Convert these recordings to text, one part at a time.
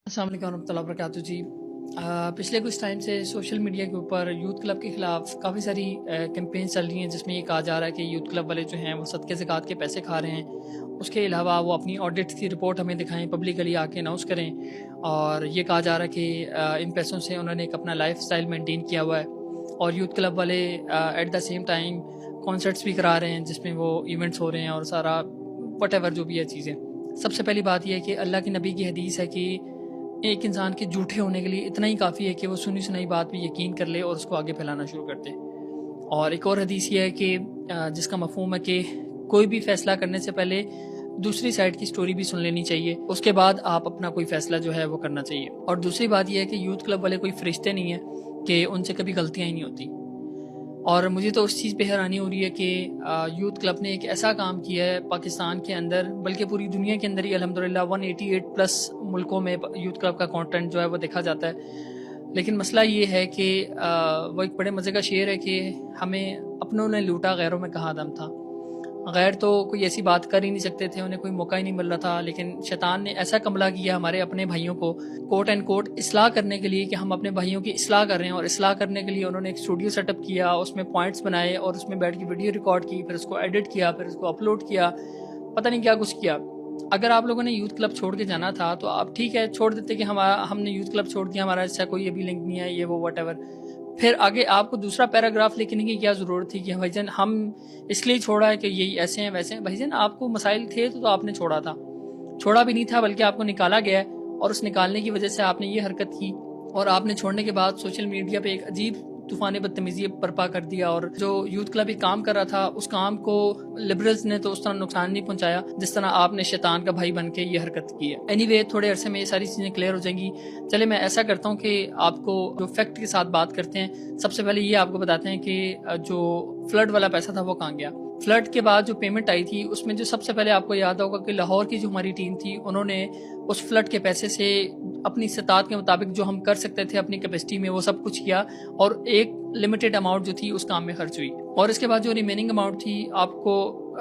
अस्सलाम वालेकुम रहमतुल्लाहि वबरकातुहू जी। पिछले कुछ टाइम से सोशल मीडिया के ऊपर यूथ क्लब के ख़िलाफ़ काफ़ी सारी कैंपेन चल रही हैं, जिसमें ये कहा जा रहा है कि यूथ क्लब वाले जो हैं वो सदक़े ज़कात के पैसे खा रहे हैं। उसके अलावा वो अपनी ऑडिट की रिपोर्ट हमें दिखाएं, पब्लिकली आके अनाउंस करें। और ये कहा जा रहा है कि इन पैसों से उन्होंने एक अपना लाइफ स्टाइल मेनटेन किया हुआ है। और यूथ क्लब वाले at the same time concerts भी करा रहे हैं, जिसमें वो इवेंट्स हो रहे हैं और सारा वटेवर जो भी है चीज़ें। सबसे पहली बात यह है कि अल्लाह के नबी की हदीस है कि एक इंसान के झूठे होने के लिए इतना ही काफ़ी है कि वो सुनी सुनाई बात पे यकीन कर ले और उसको आगे फैलाना शुरू कर दे। और एक और हदीस ये है कि जिसका मफहूम है कि कोई भी फ़ैसला करने से पहले दूसरी साइड की स्टोरी भी सुन लेनी चाहिए, उसके बाद आप अपना कोई फ़ैसला जो है वो करना चाहिए। और दूसरी बात यह है कि यूथ क्लब वाले कोई फरिश्ते नहीं है कि उनसे कभी गलतियाँ ही नहीं होती। और मुझे तो उस चीज़ पे हैरानी हो रही है कि यूथ क्लब ने एक ऐसा काम किया है पाकिस्तान के अंदर, बल्कि पूरी दुनिया के अंदर ही अल्हम्दुलिल्लाह 188 प्लस मुल्कों में यूथ क्लब का कंटेंट जो है वो देखा जाता है। लेकिन मसला ये है कि वो एक बड़े मज़े का शेर है कि हमें अपनों ने लूटा, गैरों में कहाँ दम था। गैर तो कोई ऐसी बात कर ही नहीं सकते थे, उन्हें कोई मौका ही नहीं मिल रहा था। लेकिन शैतान ने ऐसा कमला किया हमारे अपने भाइयों को कोट एंड कोट इस्लाह करने के लिए कि हम अपने भाइयों की इस्लाह कर रहे हैं। और इस्लाह करने के लिए उन्होंने एक स्टूडियो सेटअप किया, उसमें पॉइंट्स बनाए और उसमें बैठ के वीडियो रिकॉर्ड की, फिर उसको एडिट किया, फिर उसको अपलोड किया, पता नहीं क्या कुछ किया। अगर आप लोगों ने यूथ क्लब छोड़ के जाना था तो आप ठीक है छोड़ देते कि हमने यूथ क्लब छोड़ दिया, हमारा ऐसा कोई अभी लिंक नहीं है, ये वो वट एवर। फिर आगे आपको दूसरा पैराग्राफ लिखने की क्या ज़रूरत थी कि भाईजान हम इसलिए छोड़ा है कि यही ऐसे हैं वैसे हैं। भाईजान आपको मसाइल थे तो आपने छोड़ा था, छोड़ा भी नहीं था बल्कि आपको निकाला गया है। और उस निकालने की वजह से आपने ये हरकत की और आपने छोड़ने के बाद सोशल मीडिया पे एक अजीब तूफान बदतमीजी बर्पा कर दिया। और जो यूथ क्लब एक काम कर रहा था उस काम को लिबरल्स ने तो उस तरह नुकसान नहीं पहुंचाया जिस तरह आपने शैतान का भाई बन के ये हरकत की है। एनीवे थोड़े अरसे में ये सारी चीज़ें क्लियर हो जाएंगी। चले मैं ऐसा करता हूँ कि आपको जो फैक्ट के साथ बात करते हैं। सबसे पहले ये आपको बताते हैं कि जो फ्लड वाला पैसा था वो कहाँ गया। फ्लड के बाद जो पेमेंट आई थी उसमें जो सबसे पहले आपको याद होगा कि लाहौर की जो हमारी टीम थी उन्होंने उस फ्लड के पैसे से अपनी इस्तात के मुताबिक जो हम कर सकते थे अपनी कैपेसिटी में वो सब कुछ किया और एक लिमिटेड अमाउंट जो थी उस काम में खर्च हुई। और इसके बाद जो रिमेनिंग अमाउंट थी आपको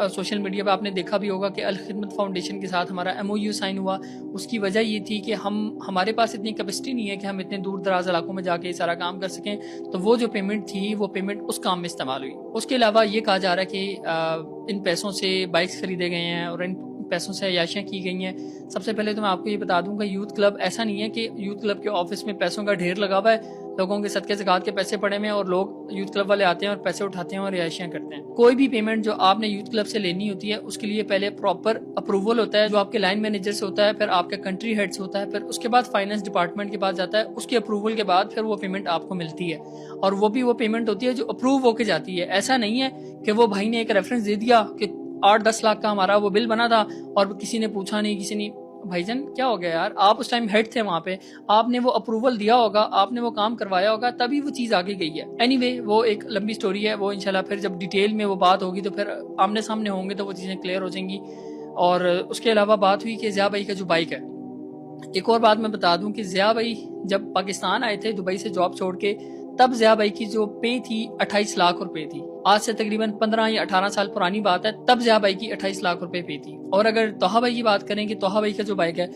सोशल मीडिया पे आपने देखा भी होगा कि अल खिदमत फाउंडेशन के साथ हमारा MOU साइन हुआ। उसकी वजह ये थी कि हमारे पास इतनी कैपेसिटी नहीं है कि हम इतने दूर दराज इलाकों में जाके सारा काम कर सकें, तो वो जो पेमेंट थी वो पेमेंट उस काम में इस्तेमाल हुई। उसके अलावा ये कहा जा रहा है कि इन पैसों से बाइक्स खरीदे गए हैं और इन पैसों से अयाशियाँ की गई हैं। सबसे पहले तो मैं आपको ये बता दूंगा यूथ क्लब ऐसा नहीं है कि यूथ क्लब के ऑफिस में पैसों का ढेर लगा हुआ है, लोगों के सदके ज़कात के पैसे पड़े हुए हैं और लोग यूथ क्लब वाले आते हैं और पैसे उठाते हैं और रिहायशियाँ करते हैं। कोई भी पेमेंट जो आपने यूथ क्लब से लेनी होती है उसके लिए पहले प्रॉपर अप्रूवल होता है जो आपके लाइन मैनेजर से होता है, फिर आपके कंट्री हेड से होता है, फिर उसके बाद फाइनेंस डिपार्टमेंट के पास जाता है, उसके अप्रूवल के बाद फिर वो पेमेंट आपको मिलती है। और वो भी वो पेमेंट होती है जो अप्रूव होके जाती है। ऐसा नहीं है कि वो भाई ने एक रेफरेंस दे दिया कि 8-10 लाख का हमारा वो बिल बना था और किसी ने पूछा नहीं, किसी ने। भाईजान क्या हो गया यार, आप उस टाइम हेड थे वहां पे, आपने वो अप्रूवल दिया होगा, आपने वो काम करवाया होगा, तभी वो चीज आगे गई है। एनीवे वो एक लंबी स्टोरी है, वो इंशाल्लाह फिर जब डिटेल में वो बात होगी तो फिर आमने सामने होंगे तो वो चीजें क्लियर हो जाएंगी। और उसके अलावा बात हुई कि ज़िया भाई का जो बाइक है, एक और बात मैं बता दूं कि ज़िया भाई जब पाकिस्तान आए थे दुबई से जॉब छोड़ के, तब ज़िया भाई की जो पे थी 28 लाख रुपए थी। आज से तकरीबन 15 या 18 साल पुरानी बात है, तब ज़िया भाई की 28 लाख रुपए पे थी। और अगर तोहा भाई की बात करें कि तोहा भाई का जो बाइक है,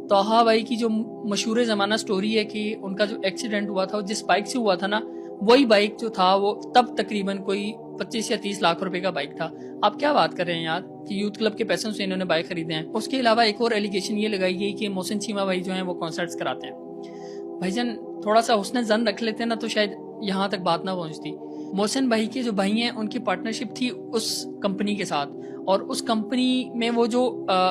तोहा भाई की जो मशहूर ज़माना स्टोरी है कि उनका जो एक्सीडेंट हुआ था जिस बाइक से हुआ था ना, वही बाइक जो था वो तब तकरीबन कोई 25 या 30 लाख रुपए का बाइक था। आप क्या बात कर रहे हैं यार कि यूथ क्लब के पैसों से इन्होंने बाइक खरीदे हैं। उसके अलावा एक और एलिगेशन ये लगाई गई कि मोहसिन चीमा भाई जो हैं वो कॉन्सर्ट्स कराते हैं। भाईजान थोड़ा सा हुस्न ज़न रख लेते ना तो शायद यहाँ तक बात ना पहुँचती। मोहसिन भाई के जो भाई हैं उनकी पार्टनरशिप थी उस कंपनी के साथ, और उस कंपनी में वो जो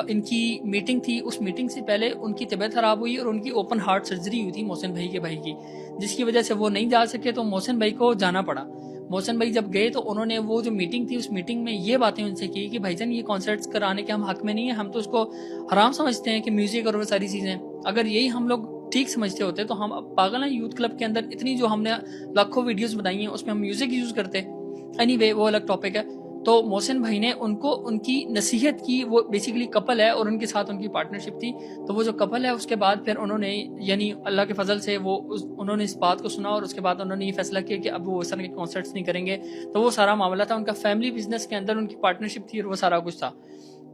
इनकी मीटिंग थी उस मीटिंग से पहले उनकी तबीयत खराब हुई और उनकी ओपन हार्ट सर्जरी हुई थी मोहसिन भाई के भाई की, जिसकी वजह से वो नहीं जा सके तो मोहसिन भाई को जाना पड़ा। मोहसिन भाई जब गए तो उन्होंने वो जो मीटिंग थी उस मीटिंग में ये बातें उनसे की कि भाईजान ये कॉन्सर्ट्स कराने के हम हक में नहीं है, हम तो उसको हराम समझते हैं कि म्यूजिक और वो सारी चीज़ें, अगर यही हम लोग ठीक समझते होते तो हम पागल हैं। यूथ क्लब के अंदर इतनी जो हमने लाखों वीडियोस बनाई हैं उसमें हम म्यूजिक यूज करते। एनीवे वो अलग टॉपिक है। तो मोहसिन भाई ने उनको उनकी नसीहत की, वो बेसिकली कपल है और उनके साथ उनकी पार्टनरशिप थी। तो वो जो कपल है उसके बाद फिर उन्होंने यानी अल्लाह के फजल से उन्होंने इस बात को सुना और उसके बाद उन्होंने ये फैसला किया कि अब वो इस तरह के कॉन्सर्ट्स नहीं करेंगे। तो वो सारा मामला था उनका फैमिली बिजनेस के अंदर, उनकी पार्टनरशिप थी और वो सारा कुछ था।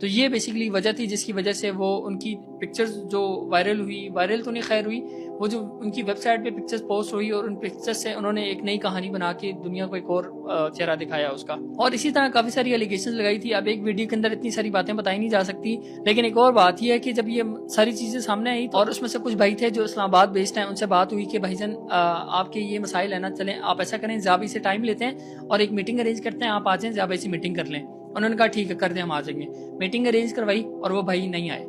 تو یہ بیسیکلی وجہ تھی جس کی وجہ سے وہ ان کی پکچرز جو وائرل ہوئی، وائرل تو نہیں خیر ہوئی، وہ جو ان کی ویب سائٹ پہ پکچرز پوسٹ ہوئی اور ان پکچرز سے انہوں نے ایک نئی کہانی بنا کے دنیا کو ایک اور چہرہ دکھایا اس کا. اور اسی طرح کافی ساری الیگیشنز لگائی تھی. اب ایک ویڈیو کے اندر اتنی ساری باتیں بتائی نہیں جا سکتی، لیکن ایک اور بات یہ ہے کہ جب یہ ساری چیزیں سامنے آئی اور اس میں سے کچھ بھائی تھے جو اسلام آباد بیسڈ ہیں، ان سے بات ہوئی کہ بھائی جان آپ کے یہ مسائل ہیں نا، چلیں آپ ایسا کریں زیابی سے ٹائم لیتے ہیں اور ایک میٹنگ ارینج کرتے ہیں، آپ آ جائیں زیابی سے میٹنگ کر لیں. انہوں نے کہا ٹھیک ہے کر دیں، ہم آ جائیں گے. میٹنگ ارینج کروائی اور وہ بھائی نہیں آئے.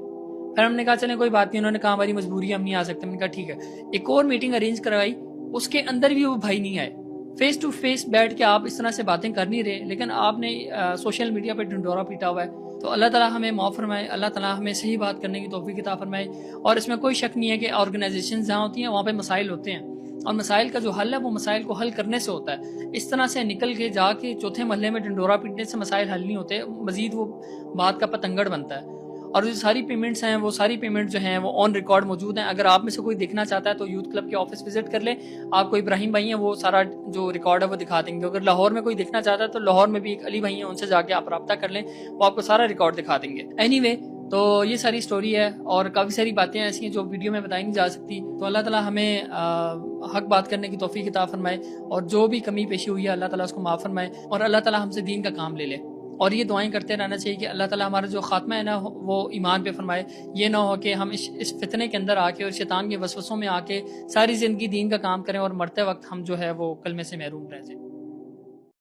پھر ہم نے کہا چلیں کوئی بات نہیں، انہوں نے کہا ہماری مجبوری ہے ہم نہیں آ سکتے. ہم نے کہا ٹھیک ہے. ایک اور میٹنگ ارینج کروائی، اس کے اندر بھی وہ بھائی نہیں آئے. فیس ٹو فیس بیٹھ کے آپ اس طرح سے باتیں کر نہیں رہے، لیکن آپ نے سوشل میڈیا پہ ڈنڈورا پیٹا ہوا ہے. تو اللہ تعالیٰ ہمیں معاف فرمائے، اللہ تعالیٰ ہمیں صحیح بات کرنے کی توفیق عطا فرمائے. اور اس میں کوئی شک نہیں ہے کہ آرگنائزیشنز جہاں ہوتی ہیں وہاں پہ مسائل ہوتے ہیں، اور مسائل کا جو حل ہے وہ مسائل کو حل کرنے سے ہوتا ہے. اس طرح سے نکل کے جا کے چوتھے محلے میں ڈنڈورا پیٹنے سے مسائل حل نہیں ہوتے، مزید وہ بات کا پتنگڑ بنتا ہے. اور جو ساری پیمنٹس ہیں وہ ساری پیمنٹ جو ہیں وہ آن ریکارڈ موجود ہیں. اگر آپ میں سے کوئی دیکھنا چاہتا ہے تو یوتھ کلب کے آفس وزٹ کر لیں. آپ کو ابراہیم بھائی ہیں وہ سارا جو ریکارڈ ہے وہ دکھا دیں گے. اگر لاہور میں کوئی دیکھنا چاہتا ہے تو لاہور میں بھی ایک علی بھائی ہیں، ان سے جا کے آپ رابطہ کر لیں، وہ آپ کو سارا ریکارڈ دکھا دیں گے. اینی وے تو یہ ساری سٹوری ہے اور کافی ساری باتیں ایسی ہیں جو ویڈیو میں بتائی نہیں جا سکتی. تو اللہ تعالیٰ ہمیں حق بات کرنے کی توفیق عطا فرمائے، اور جو بھی کمی پیشی ہوئی ہے اللہ تعالیٰ اس کو معاف فرمائے، اور اللہ تعالیٰ ہم سے دین کا کام لے لے. اور یہ دعائیں کرتے رہنا چاہیے کہ اللہ تعالیٰ ہمارا جو خاتمہ ہے نا وہ ایمان پہ فرمائے. یہ نہ ہو کہ ہم اس فتنے کے اندر آ کے اور شیطان کے وسوسوں میں آ کے ساری زندگی دین کا کام کریں اور مرتے وقت ہم جو ہے وہ کلمے سے محروم رہ جائیں.